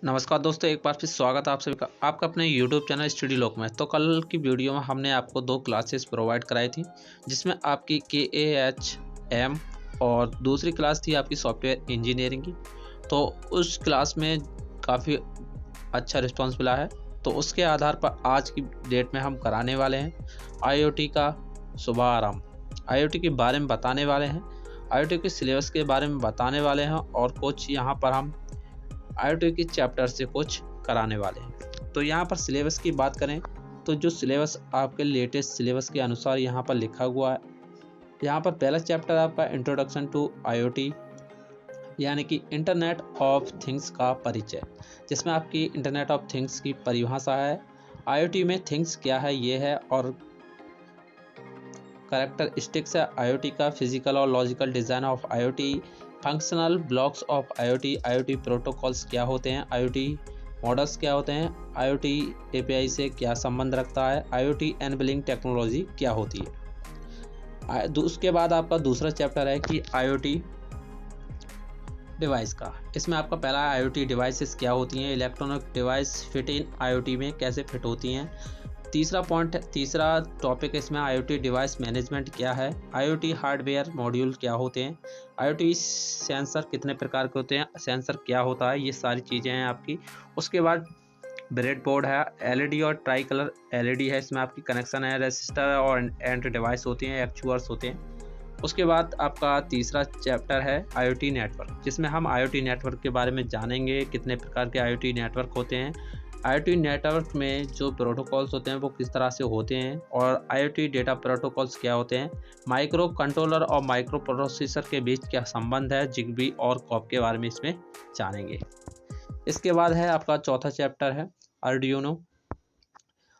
नमस्कार दोस्तों, एक बार फिर स्वागत है आप सभी का आपका अपने YouTube चैनल स्टडी लोक में। तो कल की वीडियो में हमने आपको 2 क्लासेस प्रोवाइड कराई थी, जिसमें आपकी KAHM और दूसरी क्लास थी आपकी सॉफ्टवेयर इंजीनियरिंग की। तो उस क्लास में काफ़ी अच्छा रिस्पांस मिला है, तो उसके आधार पर आज की डेट में हम कराने वाले हैं IoT का शुभारंभ। IoT के बारे में बताने वाले हैं, IoT के सिलेबस के बारे में बताने वाले हैं और कुछ यहाँ पर हम IoT के चैप्टर से कुछ कराने वाले हैं। तो यहाँ पर सिलेबस की बात करें तो जो सिलेबस आपके लेटेस्ट सिलेबस के अनुसार यहाँ पर लिखा हुआ है। यहाँ पर पहला चैप्टर आपका इंट्रोडक्शन टू IoT यानी कि इंटरनेट ऑफ थिंग्स का परिचय, जिसमें आपकी इंटरनेट ऑफ थिंग्स की परिभाषा है, IoT में थिंग्स क्या है ये है, और कैरेक्टरिस्टिक्स है IoT का, फिजिकल और logical design of IoT, functional blocks of IoT protocols क्या होते हैं, IoT मॉडल्स क्या होते हैं, IoT API से क्या संबंध रखता है, IoT एनेबलिंग टेक्नोलॉजी क्या होती है। उसके बाद आपका दूसरा चैप्टर है कि IoT डिवाइस का। इसमें आपका पहला IoT डिवाइसेस क्या होती हैं, electronic device fit in IoT में कैसे फिट होती हैं। तीसरा टॉपिक इसमें IoT डिवाइस मैनेजमेंट क्या है, IoT हार्डवेयर मॉड्यूल क्या होते हैं, IoT सेंसर कितने प्रकार के होते हैं, सेंसर क्या होता है, ये सारी चीज़ें हैं आपकी। उसके बाद ब्रेड बोर्ड है, LED और ट्राई कलर LED है, इसमें आपकी कनेक्शन है, रजिस्टर और एंड डिवाइस होते हैं, एक्चुअर्स होते हैं। उसके बाद आपका तीसरा चैप्टर है IoT नेटवर्क, जिसमें हम IoT नेटवर्क के बारे में जानेंगे, कितने प्रकार के IoT नेटवर्क होते हैं, IoT नेटवर्क में जो प्रोटोकॉल्स होते हैं वो किस तरह से होते हैं, और IoT डेटा प्रोटोकॉल्स क्या होते हैं, माइक्रो कंट्रोलर और माइक्रो प्रोसेसर के बीच क्या संबंध है, जिगबी और कॉप के बारे में इसमें जानेंगे। इसके बाद है आपका चौथा चैप्टर है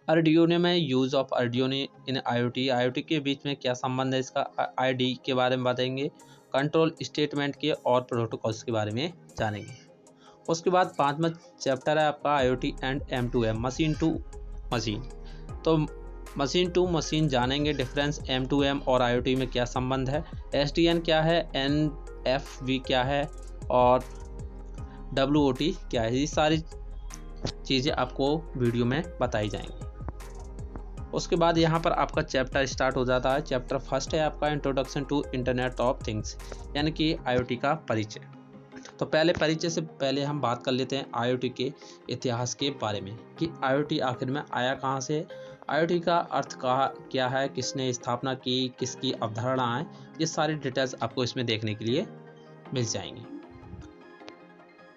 अर्डिनो में use of Arduino in IoT के बीच में क्या संबंध है, इसका ID के बारे में बताएंगे, कंट्रोल स्टेटमेंट के और प्रोटोकॉल्स के बारे में जानेंगे। उसके बाद पांचवा चैप्टर है आपका IoT and M2M machine to machine. तो मशीन टू मशीन जानेंगे, डिफरेंस M2M और IoT में क्या संबंध है, SDN क्या है, NFV क्या है और WOT क्या है, ये सारी चीज़ें आपको वीडियो में बताई जाएंगी। उसके बाद यहाँ पर आपका चैप्टर स्टार्ट हो जाता है। चैप्टर फर्स्ट है आपका introduction to internet of things यानी कि IoT का परिचय। तो पहले परिचय से पहले हम बात कर लेते हैं IoT के इतिहास के बारे में कि IoT आखिर में आया कहाँ से, IoT का अर्थ क्या है, किसने स्थापना की, किसकी अवधारणा है, ये सारी डिटेल्स आपको इसमें देखने के लिए मिल जाएंगी।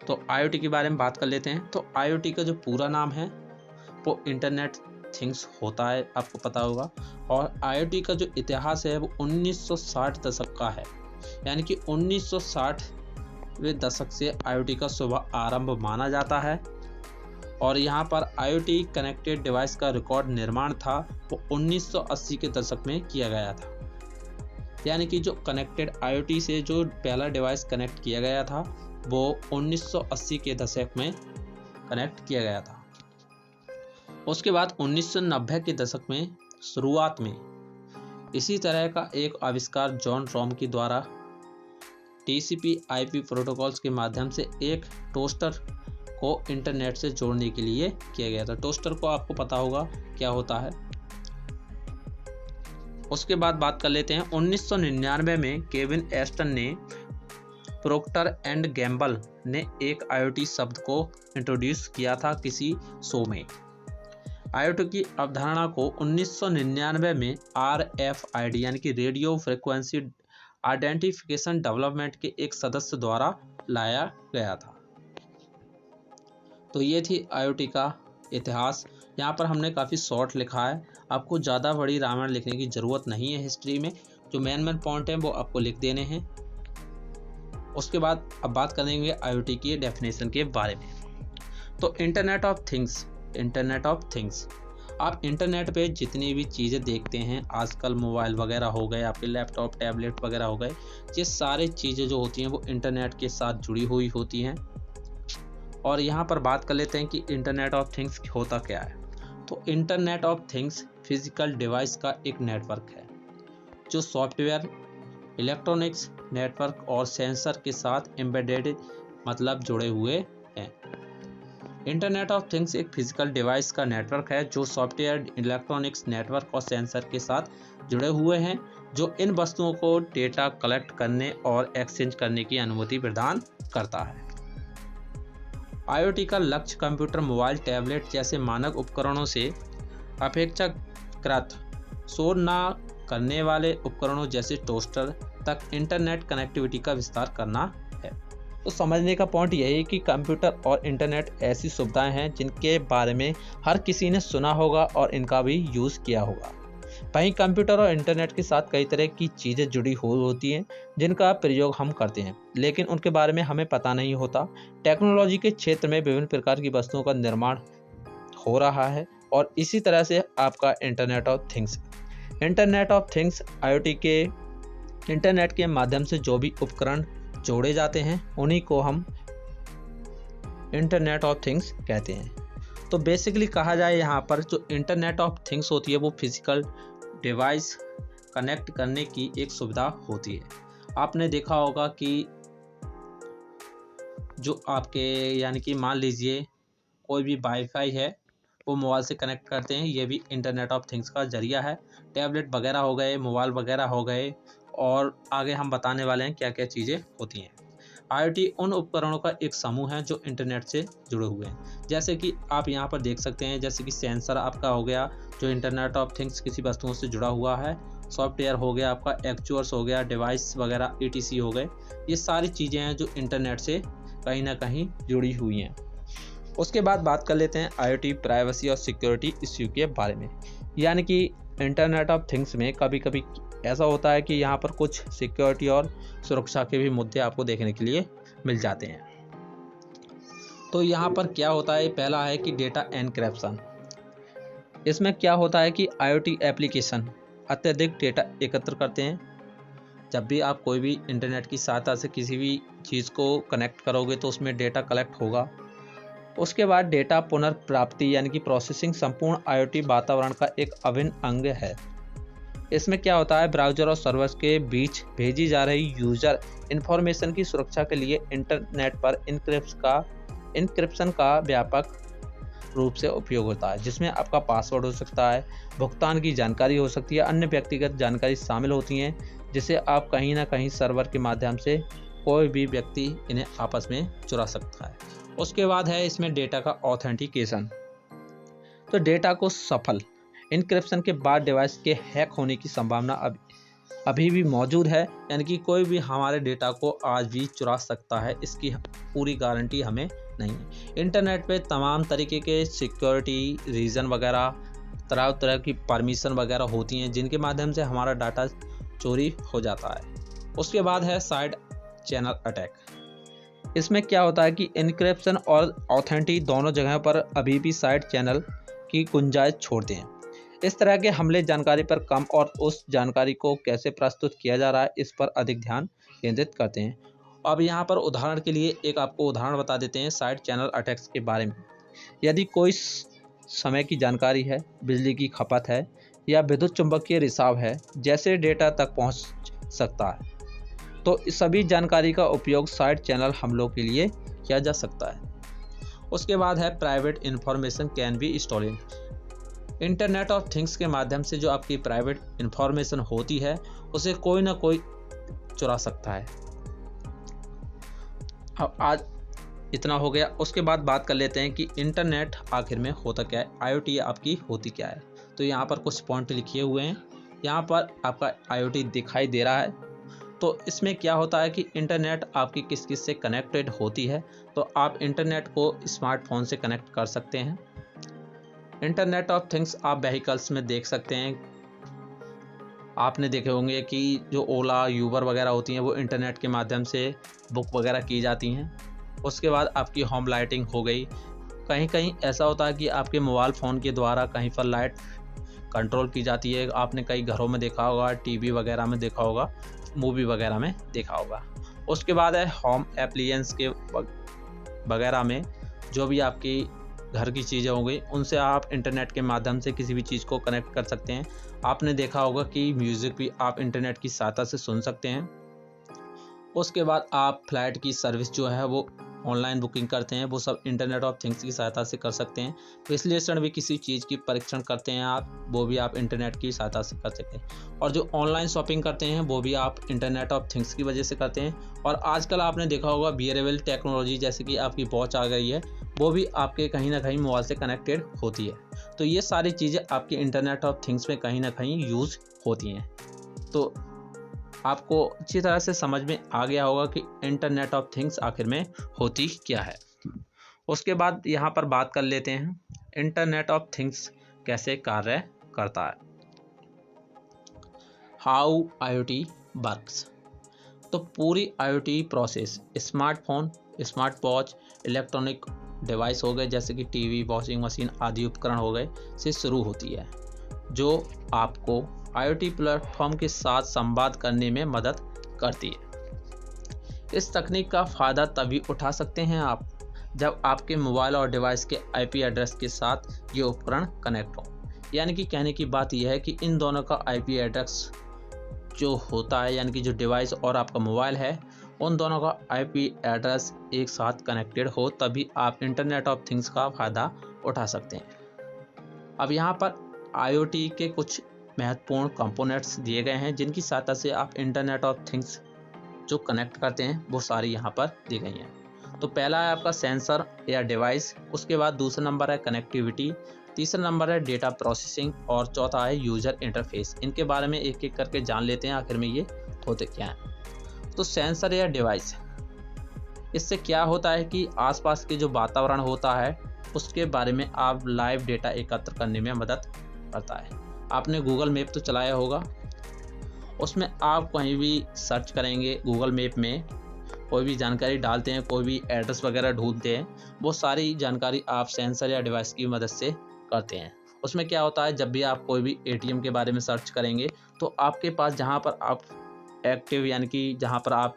तो IoT के बारे में बात कर लेते हैं। तो IoT का जो पूरा नाम है वो इंटरनेट थिंग्स होता है, आपको पता होगा। और IoT का जो इतिहास है वो 1960 दशक का है, यानी कि 1960 वे दशक से IoT का शुभ आरंभ माना जाता है। और यहाँ पर IoT कनेक्टेड डिवाइस का रिकॉर्ड निर्माण था वो 1980 के दशक में किया गया था, यानी कि जो कनेक्टेड IoT से जो पहला डिवाइस कनेक्ट किया गया था वो 1980 के दशक में कनेक्ट किया गया था। उसके बाद 1990 के दशक में शुरुआत में इसी तरह का एक आविष्कार जॉन रॉम के द्वारा TCP/IP प्रोटोकॉल्स के माध्यम से एक टोस्टर को इंटरनेट से जोड़ने के लिए किया गया था। टोस्टर को आपको पता होगा क्या होता है। उसके बाद बात कर लेते हैं 1999 में केविन एस्टन ने प्रोक्टर एंड गैम्बल ने एक IoT शब्द को इंट्रोड्यूस किया था किसी शो में। IoT की अवधारणा को 1999 में RFID यानी कि रेडियो फ्रिक्वेंसी आइडेंटिफिकेशन डेवलपमेंट के एक सदस्य द्वारा लाया गया था। तो ये थी IoT का इतिहास। यहाँ पर हमने काफ़ी शॉर्ट लिखा है, आपको ज़्यादा बड़ी रामायण लिखने की ज़रूरत नहीं है। हिस्ट्री में जो मेन पॉइंट हैं वो आपको लिख देने हैं। उसके बाद अब बात करेंगे IoT की डेफिनेशन के बारे में। तो इंटरनेट ऑफ थिंग्स आप इंटरनेट पे जितनी भी चीज़ें देखते हैं आजकल, मोबाइल वगैरह हो गए, आपके लैपटॉप टैबलेट वगैरह हो गए, ये सारी चीज़ें जो होती हैं वो इंटरनेट के साथ जुड़ी हुई होती हैं। और यहाँ पर बात कर लेते हैं कि इंटरनेट ऑफ थिंग्स होता क्या है। तो internet of things physical device का एक नेटवर्क है जो सॉफ्टवेयर, इलेक्ट्रॉनिक्स नेटवर्क और सेंसर के साथ एम्बेडेड मतलब जुड़े हुए हैं। इंटरनेट ऑफ थिंग्स एक फिजिकल डिवाइस का नेटवर्क है जो सॉफ्टवेयर, इलेक्ट्रॉनिक्स नेटवर्क और सेंसर के साथ जुड़े हुए हैं, जो इन वस्तुओं को डेटा कलेक्ट करने और एक्सचेंज करने की अनुमति प्रदान करता है। आईओटी का लक्ष्य कंप्यूटर, मोबाइल, टैबलेट जैसे मानक उपकरणों से अपेक्षाकृत शोर न करने वाले उपकरणों जैसे टोस्टर तक इंटरनेट कनेक्टिविटी का विस्तार करना है। तो समझने का पॉइंट यही है कि कंप्यूटर और इंटरनेट ऐसी सुविधाएं हैं जिनके बारे में हर किसी ने सुना होगा और इनका भी यूज़ किया होगा। वहीं कंप्यूटर और इंटरनेट के साथ कई तरह की चीज़ें जुड़ी होती हैं जिनका प्रयोग हम करते हैं, लेकिन उनके बारे में हमें पता नहीं होता। टेक्नोलॉजी के क्षेत्र में विभिन्न प्रकार की वस्तुओं का निर्माण हो रहा है और इसी तरह से आपका internet of things. Internet of things IoT के इंटरनेट के माध्यम से जो भी उपकरण जोड़े जाते हैं उन्हीं को हम इंटरनेट ऑफ थिंग्स कहते हैं। तो बेसिकली कहा जाए यहाँ पर जो इंटरनेट ऑफ थिंग्स होती है वो फिजिकल डिवाइस कनेक्ट करने की एक सुविधा होती है। आपने देखा होगा कि जो आपके यानी कि मान लीजिए कोई भी वाईफाई है वो मोबाइल से कनेक्ट करते हैं, ये भी इंटरनेट ऑफ थिंग्स का जरिया है। टैबलेट वगैरह हो गए, मोबाइल वगैरह हो गए, और आगे हम बताने वाले हैं क्या क्या चीज़ें होती हैं। आईओटी उन उपकरणों का एक समूह है जो इंटरनेट से जुड़े हुए हैं, जैसे कि आप यहाँ पर देख सकते हैं, जैसे कि सेंसर आपका हो गया जो इंटरनेट ऑफ थिंग्स किसी वस्तुओं से जुड़ा हुआ है, सॉफ्टवेयर हो गया आपका, एक्चुअर्स हो गया, डिवाइस वगैरह ETC हो गए। ये सारी चीज़ें हैं जो इंटरनेट से कहीं ना कहीं जुड़ी हुई हैं। उसके बाद बात कर लेते हैं आईओटी प्राइवेसी और सिक्योरिटी इश्यू के बारे में। यानी कि इंटरनेट ऑफ थिंग्स में कभी कभी ऐसा होता है कि यहाँ पर कुछ सिक्योरिटी और सुरक्षा के भी मुद्दे आपको देखने के लिए मिल जाते हैं। तो यहाँ पर क्या होता है, पहला है कि डेटा एनक्रिप्शन। इसमें क्या होता है कि आईओटी एप्लीकेशन अत्यधिक डेटा एकत्र करते हैं। जब भी आप कोई भी इंटरनेट की सहायता से किसी भी चीज़ को कनेक्ट करोगे तो उसमें डेटा कलेक्ट होगा। उसके बाद डेटा पुनर्प्राप्ति यानी कि प्रोसेसिंग संपूर्ण आईओटी वातावरण का एक अभिन्न अंग है। इसमें क्या होता है, ब्राउज़र और सर्वर्स के बीच भेजी जा रही यूज़र इन्फॉर्मेशन की सुरक्षा के लिए इंटरनेट पर इनक्रिप्शन का व्यापक रूप से उपयोग होता है, जिसमें आपका पासवर्ड हो सकता है, भुगतान की जानकारी हो सकती है, अन्य व्यक्तिगत जानकारी शामिल होती हैं, जिसे आप कहीं ना कहीं सर्वर के माध्यम से कोई भी व्यक्ति इन्हें आपस में चुरा सकता है। उसके बाद है इसमें डेटा का ऑथेंटिकेशन। तो डेटा को सफल इनक्रिप्शन के बाद डिवाइस के हैक होने की संभावना अभी भी मौजूद है, यानी कि कोई भी हमारे डेटा को आज भी चुरा सकता है, इसकी पूरी गारंटी हमें नहीं है। इंटरनेट पे तमाम तरीके के सिक्योरिटी रीजन वगैरह, तरह तरह की परमिशन वगैरह होती हैं जिनके माध्यम से हमारा डाटा चोरी हो जाता है। उसके बाद है साइड चैनल अटैक। इसमें क्या होता है कि इनक्रिप्शन और ऑथेंटिक दोनों जगह पर अभी भी साइड चैनल की गुंजाइश छोड़ते हैं। इस तरह के हमले जानकारी पर कम और उस जानकारी को कैसे प्रस्तुत किया जा रहा है इस पर अधिक ध्यान केंद्रित करते हैं। अब यहाँ पर उदाहरण के लिए एक आपको उदाहरण बता देते हैं साइड चैनल अटैक्स के बारे में। यदि कोई समय की जानकारी है, बिजली की खपत है या विद्युत चुंबकीय रिसाव है जैसे डेटा तक पहुँच सकता है, तो इस सभी जानकारी का उपयोग साइड चैनल हमलों के लिए किया जा सकता है। उसके बाद है private information can be stolen. Internet of things के माध्यम से जो आपकी प्राइवेट इंफॉर्मेशन होती है उसे कोई ना कोई चुरा सकता है। अब आज इतना हो गया। उसके बाद बात कर लेते हैं कि इंटरनेट आखिर में होता क्या है, आईओटी आपकी होती क्या है। तो यहाँ पर कुछ पॉइंट लिखे हुए हैं, यहाँ पर आपका आईओटी दिखाई दे रहा है। तो इसमें क्या होता है कि इंटरनेट आपकी किस किस से कनेक्टेड होती है। तो आप इंटरनेट को स्मार्टफोन से कनेक्ट कर सकते हैं। इंटरनेट ऑफ थिंग्स आप व्हीकल्स में देख सकते हैं। आपने देखे होंगे कि जो ओला, यूबर वगैरह होती हैं वो इंटरनेट के माध्यम से बुक वगैरह की जाती हैं। उसके बाद आपकी होम लाइटिंग हो गई। कहीं कहीं ऐसा होता है कि आपके मोबाइल फ़ोन के द्वारा कहीं पर लाइट कंट्रोल की जाती है। आपने कई घरों में देखा होगा, टीवी वगैरह में देखा होगा, मूवी वगैरह में देखा होगा। उसके बाद है होम एप्लियंस के वगैरह में जो भी आपकी घर की चीज़ें हो गई उनसे आप इंटरनेट के माध्यम से किसी भी चीज़ को कनेक्ट कर सकते हैं। आपने देखा होगा कि म्यूज़िक भी आप इंटरनेट की सहायता से सुन सकते हैं। उसके बाद आप फ्लाइट की सर्विस जो है वो ऑनलाइन बुकिंग करते हैं वो सब इंटरनेट ऑफ थिंग्स की सहायता से कर सकते हैं। विश्लेषण भी किसी चीज़ की परीक्षण करते हैं आप, वो भी आप इंटरनेट की सहायता से कर सकते हैं। और जो ऑनलाइन शॉपिंग करते हैं वो भी आप इंटरनेट ऑफ थिंग्स की वजह से करते हैं। और आजकल आपने देखा होगा वियरेबल टेक्नोलॉजी, जैसे कि आपकी वॉच आ गई है, वो भी आपके कहीं ना कहीं मोबाइल से कनेक्टेड होती है। तो ये सारी चीज़ें आपके इंटरनेट ऑफ थिंग्स में कहीं ना कहीं यूज़ होती हैं। तो आपको अच्छी तरह से समझ में आ गया होगा कि इंटरनेट ऑफ थिंग्स आखिर में होती क्या है। उसके बाद यहाँ पर बात कर लेते हैं इंटरनेट ऑफ थिंग्स कैसे कार्य करता है, हाउ IoT वर्क्स। तो पूरी IoT process smartphone, smart watch, electronic device हो गए जैसे कि टीवी, वॉशिंग मशीन आदि उपकरण हो गए से शुरू होती है, जो आपको IoT प्लेटफॉर्म के साथ संवाद करने में मदद करती है। इस तकनीक का फ़ायदा तभी उठा सकते हैं आप जब आपके मोबाइल और डिवाइस के IP एड्रेस के साथ ये उपकरण कनेक्ट हो। यानी कि कहने की बात यह है कि इन दोनों का IP एड्रेस जो होता है, यानी कि जो डिवाइस और आपका मोबाइल है, उन दोनों का IP एड्रेस एक साथ कनेक्टेड हो, तभी आप इंटरनेट ऑफ थिंग्स का फ़ायदा उठा सकते हैं। अब यहाँ पर IoT के कुछ महत्वपूर्ण कंपोनेंट्स दिए गए हैं जिनकी सहायता से आप इंटरनेट ऑफ थिंग्स जो कनेक्ट करते हैं वो सारी यहाँ पर दी गई हैं। तो पहला है आपका सेंसर या डिवाइस, उसके बाद दूसरा नंबर है कनेक्टिविटी, तीसरा नंबर है डेटा प्रोसेसिंग और चौथा है यूज़र इंटरफेस। इनके बारे में एक एक करके जान लेते हैं आखिर में ये होते क्या हैं। तो सेंसर या डिवाइस, इससे क्या होता है कि आसपास के जो वातावरण होता है उसके बारे में आप लाइव डेटा एकत्र करने में मदद करता है। आपने गूगल मैप तो चलाया होगा, उसमें आप कहीं भी सर्च करेंगे, गूगल मैप में कोई भी जानकारी डालते हैं, कोई भी एड्रेस वगैरह ढूंढते हैं, वो सारी जानकारी आप सेंसर या डिवाइस की मदद से करते हैं। उसमें क्या होता है, जब भी आप कोई भी ATM के बारे में सर्च करेंगे तो आपके पास जहाँ पर आप एक्टिव यानी कि जहाँ पर आप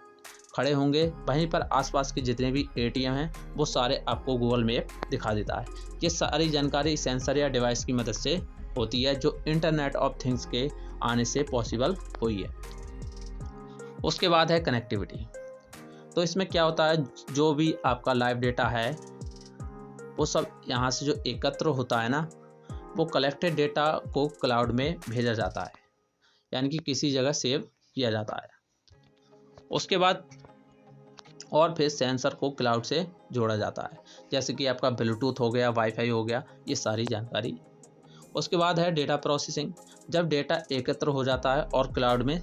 खड़े होंगे वहीं पर आसपास के जितने भी ATM हैं वो सारे आपको गूगल मैप दिखा देता है। ये सारी जानकारी सेंसर या डिवाइस की मदद से होती है जो इंटरनेट ऑफ थिंग्स के आने से पॉसिबल हुई है। उसके बाद है कनेक्टिविटी। तो इसमें क्या होता है, जो भी आपका लाइव डेटा है वो सब यहाँ से जो एकत्र होता है ना, वो कलेक्टेड डेटा को क्लाउड में भेजा जाता है, यानी कि किसी जगह सेव किया जाता है। उसके बाद और फिर सेंसर को क्लाउड से जोड़ा जाता है, जैसे कि आपका ब्लूटूथ हो गया, वाईफाई हो गया, ये सारी जानकारी। उसके बाद है डेटा प्रोसेसिंग। जब डेटा एकत्र हो जाता है और क्लाउड में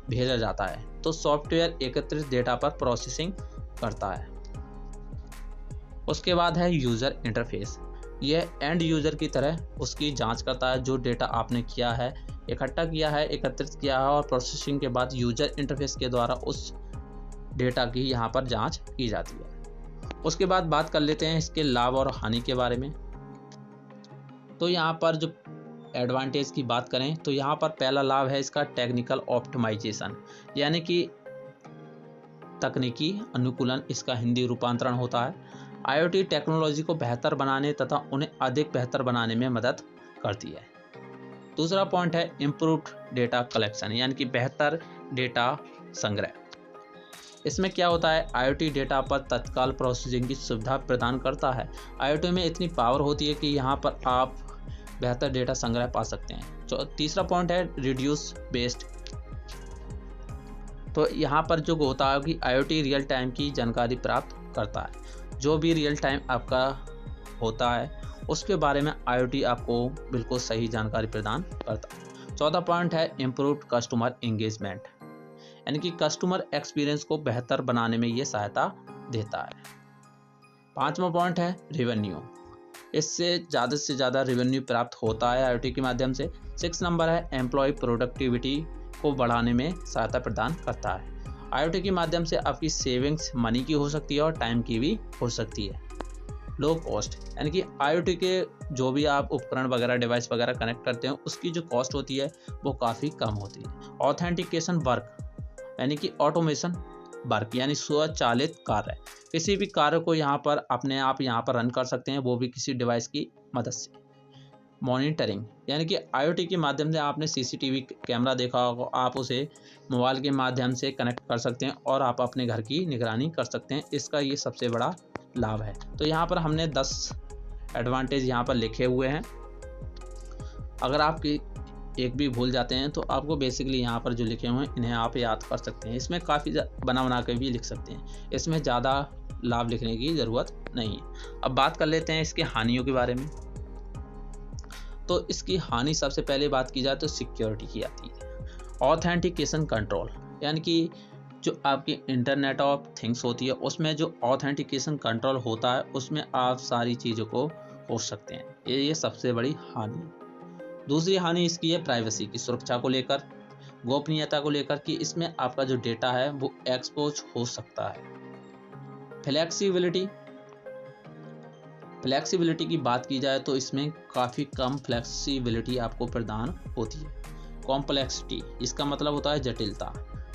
भेजा जाता है तो सॉफ्टवेयर एकत्रित डेटा पर प्रोसेसिंग करता है। उसके बाद है यूज़र इंटरफेस। यह एंड यूज़र की तरह उसकी जांच करता है, जो डेटा आपने किया है, इकट्ठा किया है, एकत्रित किया है, और प्रोसेसिंग के बाद यूज़र इंटरफेस के द्वारा उस डेटा की यहाँ पर जांच की जाती है। उसके बाद बात कर लेते हैं इसके लाभ और हानि के बारे में। तो यहाँ पर जो एडवांटेज की बात करें तो यहाँ पर पहला लाभ है इसका टेक्निकल ऑप्टिमाइजेशन, यानी कि तकनीकी अनुकूलन, इसका हिंदी रूपांतरण होता है। IoT टेक्नोलॉजी को बेहतर बनाने तथा उन्हें अधिक बेहतर बनाने में मदद करती है। दूसरा पॉइंट है इम्प्रूव्ड डेटा कलेक्शन, यानी कि बेहतर डेटा संग्रह। इसमें क्या होता है, IoT डेटा पर तत्काल प्रोसेसिंग की सुविधा प्रदान करता है। IoT में इतनी पावर होती है कि यहाँ पर आप बेहतर डेटा संग्रह पा सकते हैं। तीसरा पॉइंट है रिड्यूस वेस्ट। तो यहाँ पर जो होता है कि IoT रियल टाइम की जानकारी प्राप्त करता है। जो भी रियल टाइम आपका होता है उसके बारे में IoT आपको बिल्कुल सही जानकारी प्रदान करता है। चौथा पॉइंट है इम्प्रूव्ड कस्टमर एंगेजमेंट, यानी कि कस्टमर एक्सपीरियंस को बेहतर बनाने में ये सहायता देता है। पांचवा पॉइंट है रेवेन्यू। इससे से ज़्यादा रेवेन्यू प्राप्त होता है IoT के माध्यम से। 6 नंबर है एम्प्लॉय प्रोडक्टिविटी को बढ़ाने में सहायता प्रदान करता है। IoT के माध्यम से आपकी सेविंग्स मनी की हो सकती है और टाइम की भी हो सकती है। लो कॉस्ट, यानी कि IoT के जो भी आप उपकरण वगैरह डिवाइस वगैरह कनेक्ट करते हैं उसकी जो कॉस्ट होती है वो काफ़ी कम होती है। ऑथेंटिकेशन वर्क, यानी कि ऑटोमेशन वर्क, यानी स्वचालित कार्य। किसी भी कार्य को यहाँ पर अपने आप यहाँ पर रन कर सकते हैं, वो भी किसी डिवाइस की मदद से। मॉनिटरिंग, यानी कि IoT के माध्यम से आपने CCTV कैमरा देखा होगा, आप उसे मोबाइल के माध्यम से कनेक्ट कर सकते हैं और आप अपने घर की निगरानी कर सकते हैं। इसका ये सबसे बड़ा लाभ है। तो यहाँ पर हमने 10 एडवांटेज यहाँ पर लिखे हुए हैं। अगर आपकी एक भी भूल जाते हैं तो आपको बेसिकली यहाँ पर जो लिखे हुए हैं इन्हें आप याद कर सकते हैं। इसमें काफ़ी बना कर भी लिख सकते हैं, इसमें ज़्यादा लाभ लिखने की ज़रूरत नहीं है। अब बात कर लेते हैं इसके हानियों के बारे में। तो इसकी हानि सबसे पहले बात की जाए तो सिक्योरिटी की आती है। ऑथेंटिकेशन कंट्रोल, यानी कि जो आपकी इंटरनेट ऑफ थिंग्स होती है उसमें जो ऑथेंटिकेशन कंट्रोल होता है उसमें आप सारी चीज़ों को हो सकते हैं। ये सबसे बड़ी हानि है। दूसरी हानि इसकी है प्राइवेसी की, सुरक्षा को लेकर, गोपनीयता को लेकर कि इसमें आपका जो डेटा है वो एक्सपोज हो सकता है। फ्लेक्सिबिलिटी की बात की जाए तो इसमें काफ़ी कम फ्लेक्सिबिलिटी आपको प्रदान होती है। कॉम्प्लेक्सिटी, इसका मतलब होता है जटिलता।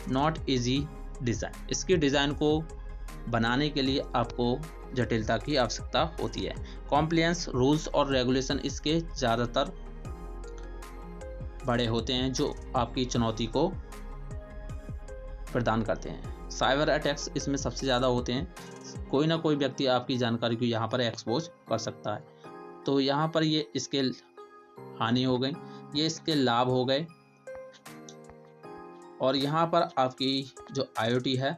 नॉट इजी डिज़ाइन, इसकी डिज़ाइन को बनाने के लिए आपको जटिलता की आवश्यकता होती है। कॉम्प्लायंस, रूल्स और रेगुलेशन इसके ज़्यादातर बड़े होते हैं जो आपकी चुनौती को प्रदान करते हैं। साइबर अटैक्स इसमें सबसे ज़्यादा होते हैं, कोई ना कोई व्यक्ति आपकी जानकारी को यहाँ पर एक्सपोज कर सकता है। तो यहाँ पर ये इसके हानि हो गई, ये इसके लाभ हो गए। और यहाँ पर आपकी जो IoT है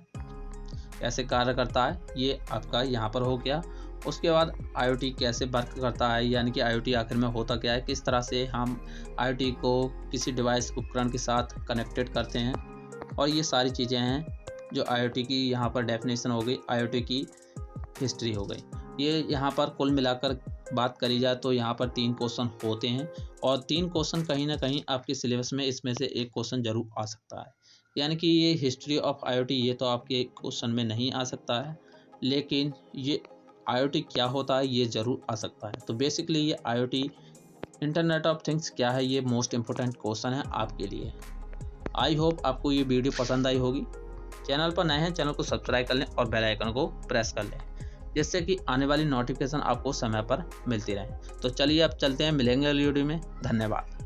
कैसे कार्य करता है ये आपका यहाँ पर हो गया। उसके बाद IoT कैसे वर्क करता है, यानी कि IoT आखिर में होता क्या है, किस तरह से हम IoT को किसी डिवाइस उपकरण के साथ कनेक्टेड करते हैं, और ये सारी चीज़ें हैं जो IoT की यहाँ पर डेफिनेशन हो गई, IoT की हिस्ट्री हो गई। ये यहाँ पर कुल मिलाकर बात करी जाए तो यहाँ पर 3 क्वेश्चन होते हैं, और 3 क्वेश्चन कहीं ना कहीं आपके सिलेबस में इसमें से एक क्वेश्चन जरूर आ सकता है। यानी कि ये हिस्ट्री ऑफ IoT ये तो आपके क्वेश्चन में नहीं आ सकता है, लेकिन ये IoT क्या होता है ये ज़रूर आ सकता है। तो बेसिकली ये IoT इंटरनेट ऑफ थिंग्स क्या है ये मोस्ट इम्पोर्टेंट क्वेश्चन है आपके लिए। आई होप आपको ये वीडियो पसंद आई होगी। चैनल पर नए हैं, चैनल को सब्सक्राइब कर लें और बेल आइकन को प्रेस कर लें, जिससे कि आने वाली नोटिफिकेशन आपको समय पर मिलती रहे। तो चलिए अब चलते हैं, मिलेंगे अगली वीडियो में। धन्यवाद।